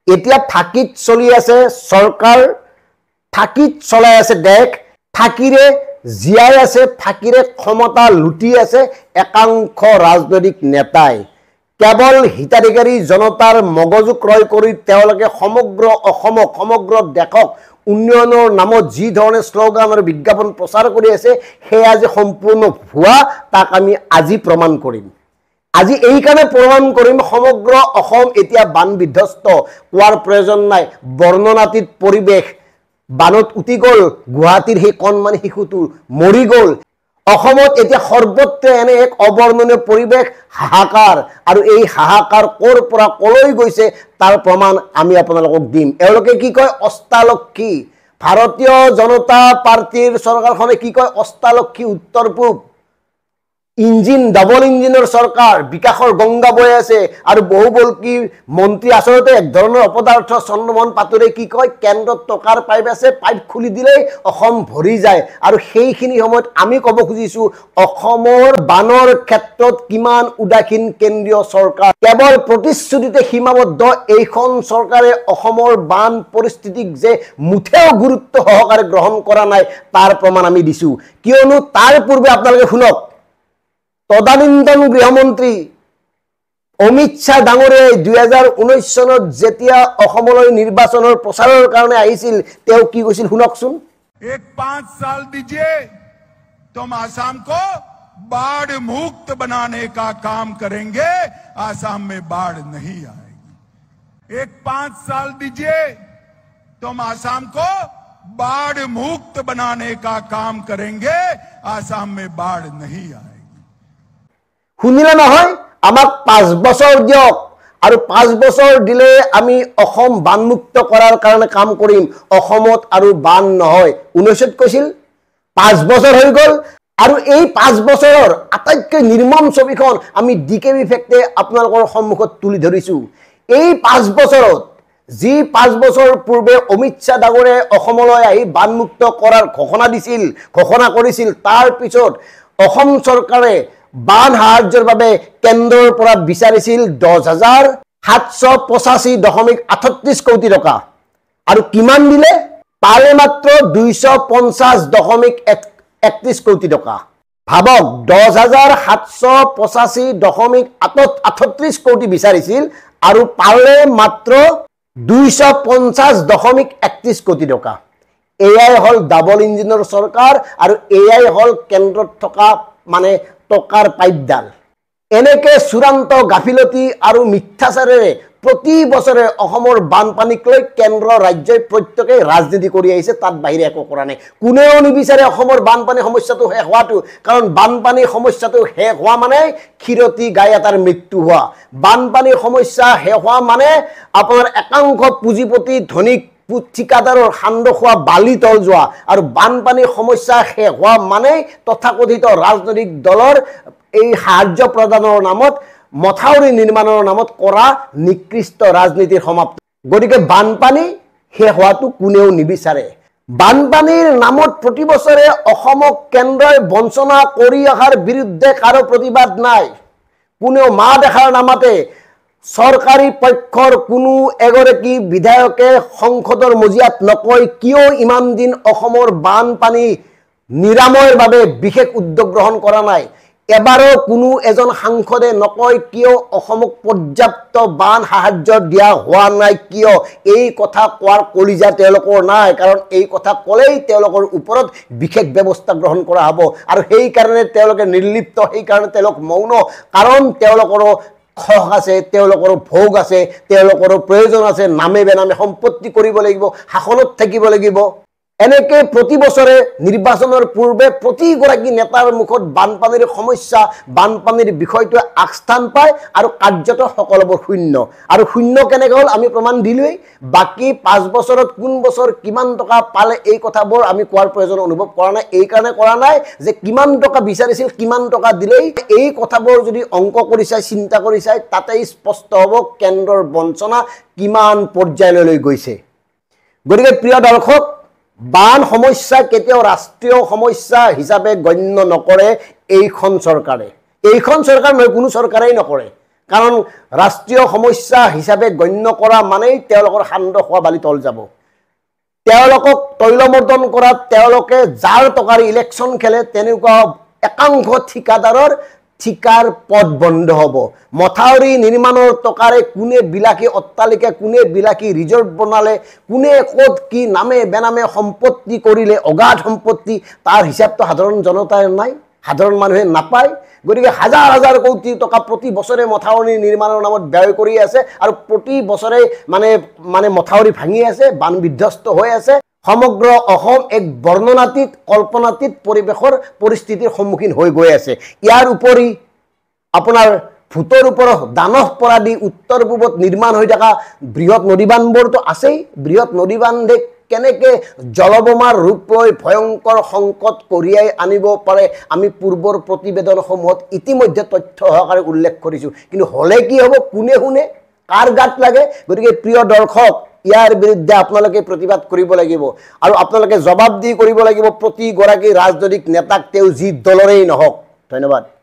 এতিয়া থাকিত চলি আছে চৰকাৰ, থাকিত চলাই আছে দেশ, থাকিৰে জীয়াই আছে, থাকিৰে ক্ষমতা লুটি আছে একাংশ ৰাজনৈতিক নেতাই। কেৱল হিতাধিকাৰী জনতাৰ মগজু ক্ৰয় কৰি তেওঁলোকে সমগ্ৰ অসমক, সমগ্ৰ দেশক উন্নয়নৰ নামত যি ধৰণে শ্লোগান আৰু বিজ্ঞাপন প্ৰচাৰ কৰি আছে সেয়া যে সম্পূৰ্ণ ভুৱা তাক আমি আজি প্ৰমাণ কৰিম। আজি এই কাৰণে প্ৰমাণ কৰিম সমগ্ৰ অসম এতিয়া বান বিধ্বস্ত, কোৱাৰ প্ৰয়োজন নাই, বৰ্ণনাতীত পৰিৱেশ। বানত উটি গ'ল, গুৱাহাটীৰ সেই কণমানি শিশুটো মৰি গ'ল। অসমত এতিয়া সৰ্বত্ৰে এনে এক অবৰ্ণনীয় পৰিৱেশ, হাহাকাৰ, আৰু এই হাহাকাৰ ক'ৰ পৰা ক'লৈ গৈছে তাৰ প্ৰমাণ আমি আপোনালোকক দিম। এওঁলোকে কি কয় অষ্টালক্ষী, ভাৰতীয় জনতা পাৰ্টিৰ চৰকাৰখনে কি কয় অষ্টালক্ষী উত্তৰ পূব ইঞ্জিন, ডাবল ইঞ্জিনৰ চৰকাৰ, বিকাশৰ গংগা বৈ আছে। আৰু বহুবল্কী মন্ত্ৰী আচলতে এক ধৰণৰ অপদাৰ্থ। চন্দ্ৰমোহন পাটোৱাৰীয়ে কি কয় কেন্দ্ৰত টকাৰ পাইপ আছে, পাইপ খুলি দিলেই অসম ভৰি যায়। আৰু সেইখিনি সময়ত আমি ক'ব খুজিছোঁ অসমৰ বানৰ ক্ষেত্ৰত কিমান উদাসীন কেন্দ্ৰীয় চৰকাৰ। কেৱল প্ৰতিশ্ৰুতিতে সীমাবদ্ধ এইখন চৰকাৰে অসমৰ বান পৰিস্থিতিক যে মুঠেও গুৰুত্ব সহকাৰে গ্ৰহণ কৰা নাই তাৰ প্ৰমাণ আমি দিছোঁ। কিয়নো তাৰ পূৰ্বে আপোনালোকে শুনক, তদানীন্তন গৃহমন্ত্ৰী অমিত শ্বাহ ডাঙৰীয়াই 2019 চনত যেতিয়া অসমলৈ নিৰ্বাচনৰ প্ৰচাৰৰ কাৰণে আহিছিল তেওঁ কি কৈছিল শুনকচোন। एक 5 साल दीजिए तो हम आसाम को बाढ़ मुक्त बनाने का काम करेंगे, आसाम में बाढ़ नहीं आएगी। एक 5 साल दीजिए तो हम आसाम को बाढ़ मुक्त बनाने का काम करेंगे, आसाम में बाढ़ नहीं आएगी। শুনিলে নহয়, আমাক 5 বছৰ দিয়ক আৰু 5 বছৰ দিলে আমি অসম বানমুক্ত কৰাৰ কাৰণে কাম কৰিম, অসমত আৰু বান নহয়। 19ত কৈছিল, 5 বছৰ হৈ গ'ল। আৰু এই 5 বছৰৰ আটাইতকৈ নিৰ্মম ছবিখন আমি DKB ফেক্টে আপোনালোকৰ সন্মুখত তুলি ধৰিছোঁ। এই 5 বছৰত যি 5 বছৰ পূৰ্বে অমিত শ্বাহ ডাঙৰীয়াই অসমলৈ আহি বানমুক্ত কৰাৰ ঘোষণা দিছিল, ঘোষণা কৰিছিল, তাৰ পিছত অসম চৰকাৰে বান সাহায্যৰ বাবে কেন্দ্ৰৰ পৰা বিচাৰিছিল 10,785.38 কোটি টকা। আৰু কিমান দিলে? পালে মাত্ৰ 250.31 কোটি টকা। ভাবক, 10,785.38 কোটি বিচাৰিছিল আৰু পালে মাত্ৰ 250.31 কোটি টকা। এয়াই হ'ল ডাবল ইঞ্জিনৰ চৰকাৰ আৰু এয়াই হ'ল কেন্দ্ৰত থকা মানে টকাৰ পাইপডাল। এনেকে চূড়ান্ত গাফিলতি আৰু মিথ্যাচাৰেৰে প্ৰতি বছৰে অসমৰ বানপানীক লৈ কেন্দ্ৰ ৰাজ্যই প্ৰত্যেকেই ৰাজনীতি কৰি আহিছে, তাত বাহিৰে একো কৰা নাই। কোনেও নিবিচাৰে অসমৰ বানপানী সমস্যাটো শেষ হোৱাটো, কাৰণ বানপানীৰ সমস্যাটো শেষ হোৱা মানে ক্ষীৰতী গাই এটাৰ মৃত্যু হোৱা। বানপানীৰ সমস্যা শেষ হোৱা মানে আপোনাৰ একাংশ পুঁজিপতি ধনিক ঠিকাদাৰৰ সান্দহ খোৱা বালি তল যোৱা। আৰু বানপানীৰ সমস্যা শেষ হোৱা মানে তথাকথিত ৰাজনৈতিক দলৰ এই সাহায্য প্ৰদানৰ নামত, মথাউৰি নিৰ্মাণৰ নামত কৰা নিকৃষ্ট ৰাজনীতিৰ সমাপ্তি। গতিকে বানপানী শেষ হোৱাটো কোনেও নিবিচাৰে। বানপানীৰ নামত প্ৰতি বছৰে অসমক কেন্দ্ৰই বঞ্চনা কৰি অহাৰ বিৰুদ্ধে কাৰো প্ৰতিবাদ নাই, কোনেও মা দেখাৰ নামাতে। চৰকাৰী পক্ষৰ কোনো এগৰাকী বিধায়কে সংসদৰ মজিয়াত নকয় কিয় ইমান দিন অসমৰ বানপানী নিৰাময়ৰ বাবে বিশেষ উদ্যোগ গ্ৰহণ কৰা নাই। এবাৰো কোনো এজন সাংসদে নকয় কিয় অসমক পৰ্যাপ্ত বান সাহায্য দিয়া হোৱা নাই, কিয়। এই কথা কোৱাৰ কলিজা তেওঁলোকৰ নাই, কাৰণ এই কথা ক'লেই তেওঁলোকৰ ওপৰত বিশেষ ব্যৱস্থা গ্ৰহণ কৰা হ'ব। আৰু সেইকাৰণে তেওঁলোকে নিৰ্লিপ্ত, সেইকাৰণে তেওঁলোক মৌন, কাৰণ তেওঁলোকৰো খহ আছে, তেওঁলোকৰো ভোগ আছে, তেওঁলোকৰো প্ৰয়োজন আছে, নামে বেনামে সম্পত্তি কৰিব লাগিব, শাসনত থাকিব লাগিব। এনেকে প্ৰতি বছৰে নিৰ্বাচনৰ পূৰ্বে প্ৰতিগৰাকী নেতাৰ মুখত বানপানীৰ সমস্যা, বানপানীৰ বিষয়টোৱে আগস্থান পায় আৰু কাৰ্যত সকলোবোৰ শূন্য। আৰু শূন্য কেনেকৈ হ'ল আমি প্ৰমাণ দিলোৱেই। বাকী 5 বছৰত কোন বছৰ কিমান টকা পালে এই কথাবোৰ আমি কোৱাৰ প্ৰয়োজন অনুভৱ কৰা নাই। এই কাৰণে কৰা নাই যে কিমান টকা বিচাৰিছিল, কিমান টকা দিলেই। এই কথাবোৰ যদি অংক কৰি চাই, চিন্তা কৰি চাই, তাতেই স্পষ্ট হ'ব কেন্দ্ৰৰ বঞ্চনা কিমান পৰ্যায়লৈ গৈছে। গতিকে প্ৰিয় দৰ্শক, বান সমস্যা কেতিয়াও ৰাষ্ট্ৰীয় সমস্যা হিচাপে গণ্য নকৰে এইখন চৰকাৰে। এইখন চৰকাৰ নহয়, কোনো চৰকাৰেই নকৰে। কাৰণ ৰাষ্ট্ৰীয় সমস্যা হিচাপে গণ্য কৰা মানেই তেওঁলোকৰ সান্দ খোৱা বালি তল যাব। তেওঁলোকক তৈলমৰ্দন কৰাত তেওঁলোকে যাৰ টকাৰ ইলেকশ্যন খেলে তেনেকুৱা একাংশ ঠিকাদাৰৰ ঠিকাৰ পদ বন্ধ হ'ব। মথাউৰি নিৰ্মাণৰ টকাৰে কোনে বিলাসী অট্টালিকা, কোনে বিলাসী ৰিজৰ্ট বনালে, কোনে ক'ত কি নামে বেনামে সম্পত্তি কৰিলে, অগাধ সম্পত্তি, তাৰ হিচাপটো সাধাৰণ জনতাই নাই, সাধাৰণ মানুহে নাপায়। গতিকে হাজাৰ হাজাৰ কোটি টকা প্ৰতি বছৰে মথাউৰি নিৰ্মাণৰ নামত ব্যয় কৰি আছে আৰু প্ৰতি বছৰে মানে মথাউৰি ভাঙি আছে, বান বিধ্বস্ত হৈ আছে। সমগ্ৰ অসম এক বৰ্ণনাতীত কল্পনাতীত পৰিৱেশৰ পৰিস্থিতিৰ সন্মুখীন হৈ গৈ আছে। ইয়াৰ উপৰি আপোনাৰ ভূতৰ ওপৰত দানহ পৰা দি উত্তৰ পূবত নিৰ্মাণ হৈ থকা বৃহৎ নদীবান্ধবোৰতো আছেই। বৃহৎ নদীবান্ধে কেনেকৈ জলবোমাৰ ৰূপ লৈ ভয়ংকৰ সংকট কঢ়িয়াই আনিব পাৰে আমি পূৰ্বৰ প্ৰতিবেদনসমূহত ইতিমধ্যে তথ্য সহকাৰে উল্লেখ কৰিছোঁ। কিন্তু হ'লে কি হ'ব, কোনে শুনে, কাৰ গাত লাগে? গতিকে প্ৰিয় দৰ্শক, ইয়াৰ বিৰুদ্ধে আপোনালোকে প্ৰতিবাদ কৰিব লাগিব আৰু আপোনালোকে জবাবদিহি কৰিব লাগিব প্ৰতিগৰাকী ৰাজনৈতিক নেতাক, তেওঁ যি দলৰেই নহওক। ধন্যবাদ।